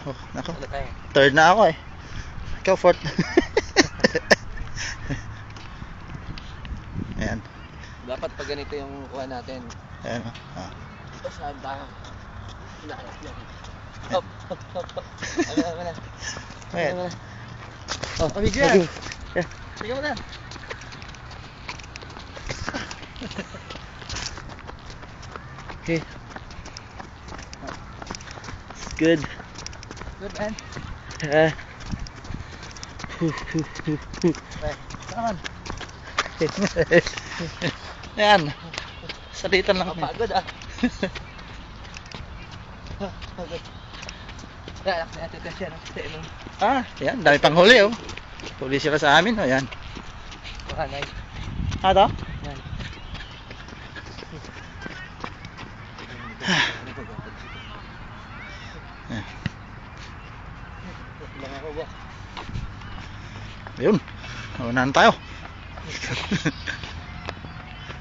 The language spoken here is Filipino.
Oh, nako. Ano tayo? Third na ako eh. Ikaw fourth. Ayan. Dapat pag ganito yung kuha natin. Ayan. Ah. Saan tayo? Inaayos yan. Hop, hop, hop, hop. Ano na? Ayan. Oh, video yan. Yeah. Sige mo na. Okay. It's good. Good man. Uh, Okay, come on. Ayan. Salitan lang kami. Kapagod ah. Pagod. Relax na natin siya. Ah, ayan. Dami pang huli oh. Huli sila sa amin. Ayan. Makanay. Ah, to? Yan. Ayan. Lang ako ba? Ayun. Unahan tayo.